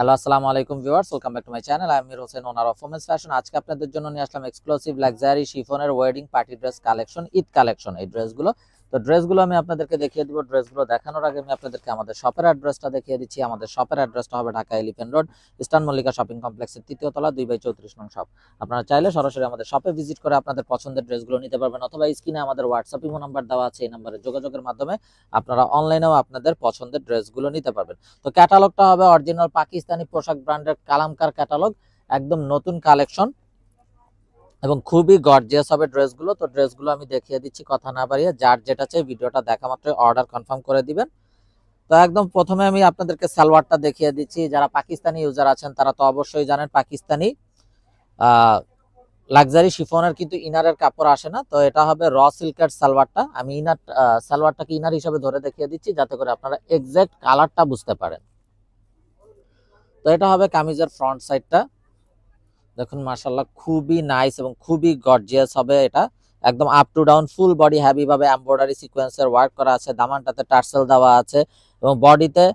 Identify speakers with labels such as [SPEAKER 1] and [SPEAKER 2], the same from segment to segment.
[SPEAKER 1] Hello, আসসালামু আলাইকুম viewers, welcome back to my channel. আমি Amir Hossain, owner of women's fashion. আজকে আপনাদের জন্য নিয়ে আসলাম এক্সক্লুসিভ লাক্সারি শিফনের wedding party dress collection, Eid collection. এই ড্রেসগুলো আমি আপনাদেরকে দেখিয়ে দিব। ড্রেসগুলো দেখানোর আগে আমি আপনাদেরকে আমাদের শপের অ্যাড্রেসটা দেখিয়ে দিচ্ছি। আমাদের শপের অ্যাড্রেসটা হবে Dhaka elephant road, eastern Mallika shopping কমপ্লেক্সের 3য় তলা, 2/34 নং শপ। আপনারা চাইলে সরাসরি আমাদের শপে ভিজিট করে আপনাদের পছন্দের ড্রেসগুলো নিতে পারবেন, অথবা স্ক্রিনে আমাদের হোয়াটসঅ্যাপ ইমো নাম্বার দেওয়া আছে, এই নাম্বারে যোগাযোগের মাধ্যমে আপনারা অনলাইনেও আপনাদের পছন্দের ড্রেসগুলো নিতে পারবেন। তো ক্যাটালগটা হবে অরিজিনাল পাকিস্তানি পোশাক ব্র্যান্ডের কালামকার ক্যাটালগ, একদম নতুন কালেকশন এবং খুবই গর্জিয়াস হবে ড্রেসগুলো। তো ড্রেসগুলো আমি দেখিয়ে দিচ্ছি, কথা না বাড়িয়ে। যার যেটা চাই ভিডিওটা দেখা মাত্রই অর্ডার কনফার্ম করে দিবেন। তো একদম প্রথমে আমি আপনাদেরকে সালোয়ারটা দেখিয়ে দিচ্ছি। যারা পাকিস্তানি ইউজার আছেন তারা তো অবশ্যই জানেন পাকিস্তানি লাক্সারি শিফনের কিন্তু ইনারের কাপড় আসে না। তো এটা হবে র সিল্কের সালোয়ারটা। আমি সালোয়ারটাকে ইনার হিসাবে ধরে দেখিয়ে দিচ্ছি যাতে করে আপনারা এক্সাক্ট কালারটা বুঝতে পারেন। তো এটা হবে কামিজের ফ্রন্ট সাইডটা। দেখুন মাশাআল্লাহ খুবই নাইস এবং খুবই গর্জিয়াস হবে এটা। একদম up to down full body heavy ভাবে এমব্রয়ডারি সিকোয়েন্সের ওয়ার্ক করা আছে, দামানটাতে টার্সেল দেওয়া আছে এবং বডিতে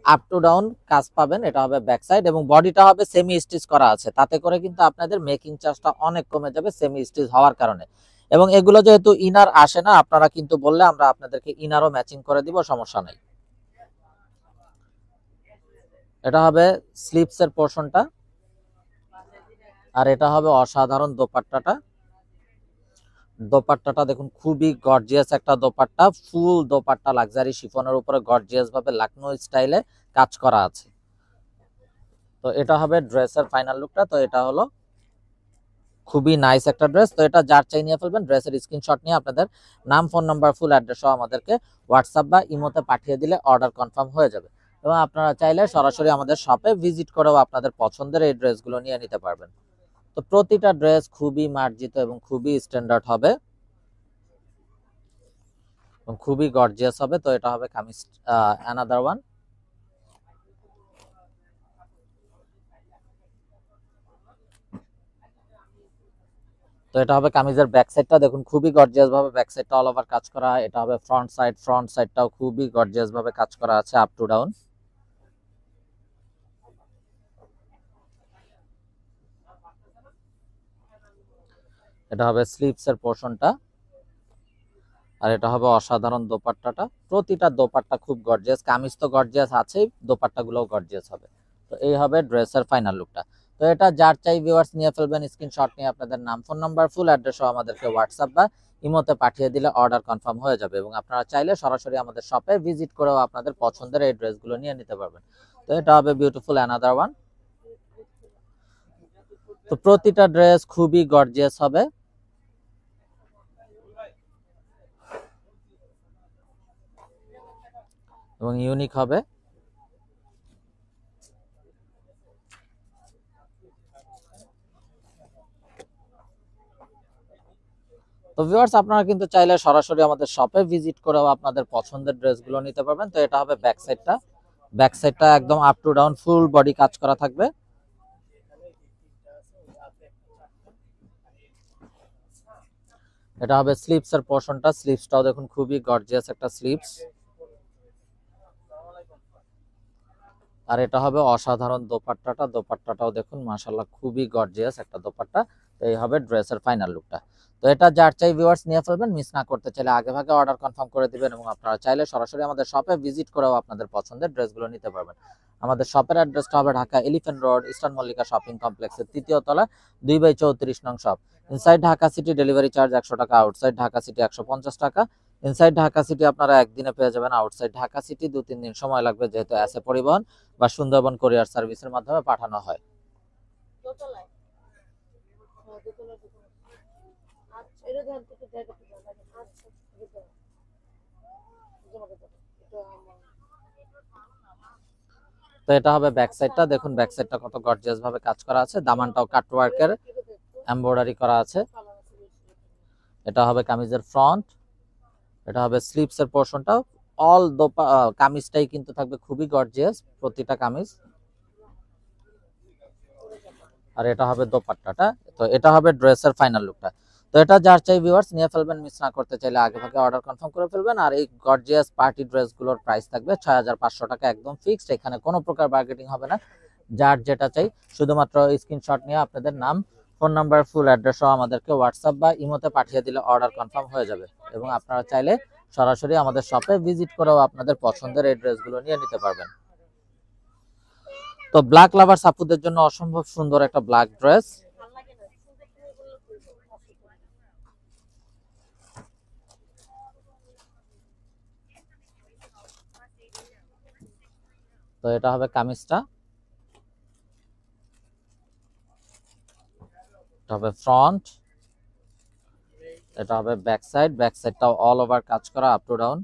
[SPEAKER 1] আপ টু ডাউন কাজ পাবেন। এটা হবে ব্যাক সাইড এবং বডিটা হবে সেমি স্টিচ করা আছে, তাতে করে কিন্তু আপনাদের মেকিং চার্জটা অনেক কমে যাবে সেমি স্টিচ হওয়ার কারণে। এবং এগুলো যেহেতু ইনার আসে না, আপনারা কিন্তু বললে আমরা আপনাদেরকে ইনারও ম্যাচিং করে দিব, সমস্যা নাই। এটা হবে স্লিভসের পোর্শনটা, আর এটা হবে অসাধারণ দোপাট্টাটা দেখুন খুবই গর্জিয়াস একটা দোপাট্টা, ফুল দোপাট্টা লাক্সারি শিফনের উপরে গর্জিয়াস ভাবে লাকনো স্টাইলে কাজ করা আছে। তো এটা হবে ড্রেসের ফাইনাল লুকটা। তো এটা হলো খুবই নাইস একটা ড্রেস। তো এটা যার চাই নিয়ে ফেলবেন, ড্রেসের স্ক্রিনশট নিয়ে আপনাদের নাম, ফোন নাম্বার, ফুল অ্যাড্রেস সহ আমাদেরকে হোয়াটসঅ্যাপ বা ইমোতে পাঠিয়ে দিলে অর্ডার কনফার্ম হয়ে যাবে। এবং আপনারা চাইলে সরাসরি আমাদের শপে ভিজিট করেও আপনাদের পছন্দের এই ড্রেসগুলো নিয়ে নিতে পারবেন। তো প্রতিটা ড্রেস খুবই মার্জিত এবং খুবই স্ট্যান্ডার্ড হবে এবং খুবই গর্জিয়াস হবে। তো এটা হবে কামিজ অ্যানাদার ওয়ান। তো এটা হবে কামিজের ব্যাক সাইডটা, দেখুন খুবই গর্জিয়াস ভাবে ব্যাক সাইডটা অল ওভার কাজ করা। এটা হবে ফ্রন্ট সাইডটাও খুবই গর্জিয়াস ভাবে কাজ করা আছে আপ টু ডাউন। এটা হবে স্লিভস এর পোর্শনটা, আর এটা হবে অসাধারণ দোপাট্টাটা। প্রতিটা দোপাট্টা খুব গর্জিয়াস, কামিজ তো গর্জিয়াস আছেই, দোপাট্টাগুলোও গর্জিয়াস হবে। তো এই হবে ড্রেসের ফাইনাল লুকটা। তো এটা যার চাই ভিউয়ার্স নিয়ে ফেলবেন, স্ক্রিনশট নিয়ে আপনাদের নাম, ফোন নাম্বার, ফুল অ্যাড্রেস সহ আমাদেরকে হোয়াটসঅ্যাপ বা ইমোতে পাঠিয়ে দিলে অর্ডার কনফার্ম হয়ে যাবে। এবং আপনারা চাইলে সরাসরি আমাদের শপে ভিজিট করেও আপনাদের পছন্দের এই ড্রেসগুলো নিয়ে নিতে পারবেন। তো এটা হবে বিউটিফুল অ্যানাদার ওয়ান। তো প্রতিটা ড্রেস খুবই গর্জিয়াস হবে এবং ইউনিক হবে। তো ভিউয়ার্স আপনারা কিন্তু চাইলে সরাসরি আমাদের শপে ভিজিট করেও আপনাদের পছন্দের ড্রেসগুলো নিতে পারবেন। তো এটা হবে ব্যাক সাইডটা একদম up to down full body কাজ করা থাকবে। এটা হবে স্লিভস এর পোর্শনটা, স্লিভসটাও দেখুন খুবই গর্জিয়াস একটা স্লিভস। আর এটা হবে অসাধারণ দোপাট্টাটাও দেখুন মাশাআল্লাহ খুবই গর্জিয়াস একটা দোপাট্টা। তো এই হবে ড্রেসের ফাইনাল লুকটা। তো এটা যার চাই ভিউয়ার্স নিয়ে ফেলবেন, মিস না করতে চাইলে আগে ভাগে অর্ডার কনফার্ম করে দিবেন এবং আপনারা চাইলে সরাসরি আমাদের শপে ভিজিট করেও আপনাদের পছন্দের ড্রেসগুলো নিতে পারবেন। আমাদের শপের অ্যাড্রেসটা হবে Dhaka elephant road, eastern Mallika shopping কমপ্লেক্সের 3য় তলা, 2/34 নং shop. Inside Dhaka city delivery charge 100 টাকা, আউটসাইড ঢাকা সিটি 150 টাকা। ইনসাইড ঢাকা সিটি আপনারা একদিনে পেয়ে যাবেন, আউটসাইড ঢাকা সিটি 2-3 দিন সময় লাগবে, যেহেতু এসএ পরিবহন বা সুন্দরবন কোরিয়ার সার্ভিসের মাধ্যমে পাঠানো হয়। তো এটা হবে ব্যাক সাইডটা, দেখুন ব্যাক সাইডটা কত গর্জিয়াস ভাবে কাজ করা আছে, দামানটাও কাটওয়ার্কের এমব্রয়ডারি করা আছে। এটা হবে কামিজের ফ্রন্ট, এটা হবে স্লিভস এর পোর্শনটা। অল কামিজটাই কিন্তু থাকবে খুবই গর্জিয়াস প্রতিটা কামিজ। আর এটা হবে দোপাট্টাটা। তো এটা হবে ড্রেসের ফাইনাল লুকটা। তো এটা যার চাই ভিউয়ার্স নিয়ে ফেলবেন, মিস না করতে চাইলে আগে ভাগে অর্ডার কনফার্ম করে ফেলবেন। আর এই গর্জিয়াস পার্টি ড্রেসগুলোর প্রাইস থাকবে 6,500 টাকা, একদম ফিক্সড। এখানে কোনো প্রকার বার্গেনিং হবে না। যার যেটা চাই শুধুমাত্র স্ক্রিনশট নিয়ে আপনাদের নাম, ফোন নাম্বার, ফুল অ্যাড্রেস সহ আমাদেরকে হোয়াটসঅ্যাপ বা ইমোতে পাঠিয়ে দিলে অর্ডার কনফার্ম হয়ে যাবে। এবং আপনারা চাইলে সরাসরি আমাদের শপে ভিজিট করেও আপনাদের পছন্দের এই ড্রেসগুলো নিয়ে নিতে পারবেন। তো ব্ল্যাক লাভার আপুদের জন্য অসম্ভব সুন্দর একটা ব্ল্যাক ড্রেস। তো এটা হবে কামিজটা, এটা হবে ফ্রন্ট, এটা হবে ব্যাক সাইড। ব্যাক সাইডটাও অল ওভার কাজ করা আপ টু ডাউন।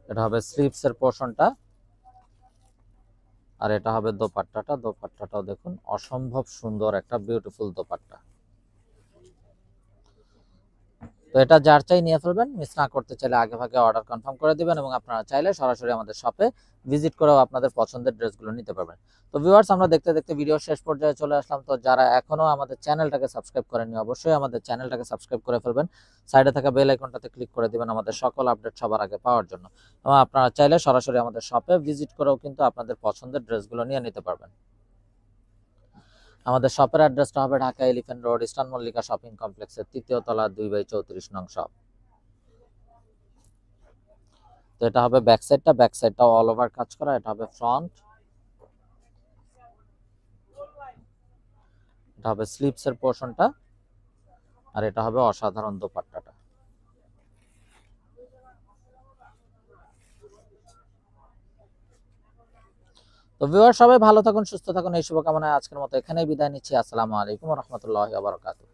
[SPEAKER 1] এটা হবে স্লিভস এর পোরশনটা, আর এটা হবে দোপাট্টাটা। দোপাট্টাটাও দেখুন অসম্ভব সুন্দর একটা বিউটিফুল দোপাট্টা। তো এটা যার চাই নিয়ে ফেলবেন, মিস না করতে চাইলে আগে ভাগে অর্ডার কনফার্ম করে দিবেন। এবং আপনারা চাইলে সরাসরি আমাদের শপে ভিজিট করেও আপনাদের পছন্দের ড্রেসগুলো নিতে পারবেন। তো ভিউয়ার্স, আমরা দেখতে দেখতে ভিডিও শেষ পর্যায়ে চলে আসলাম। তো যারা এখনো আমাদের চ্যানেলটাকে সাবস্ক্রাইব করেননি, অবশ্যই আমাদের চ্যানেলটাকে সাবস্ক্রাইব করে ফেলবেন। সাইডে থাকা বেল আইকনটাতে ক্লিক করে দিবেন আমাদের সকল আপডেট সবার আগে পাওয়ার জন্য। এবং আপনারা চাইলে সরাসরি আমাদের শপে ভিজিট করেও কিন্তু আপনাদের পছন্দের ড্রেসগুলো নিয়ে নিতে পারবেন। আমাদের শপের অ্যাড্রেসটা হবে Dhaka elephant road, eastern Mallika shopping কমপ্লেক্সের 3য় তলা 2/34 নং শপ। তো এটা হবে ব্যাক সাইডটা, ব্যাক সাইডটাও অল ওভার কাজ করা। এটা হবে ফ্রন্ট, এটা হবে স্লিভস এর পোরশনটা, আর এটা হবে অসাধারণ দোপাট্টাটা। তো ভিউয়ার, সবাই ভালো থাকুন, সুস্থ থাকুন, এই শুভকামনায় আজকের মতো এখানেই বিদায় নিচ্ছি। আসসালামু আলাইকুম ওয়া রাহমাতুল্লাহি ওয়া বারাকাতুহু।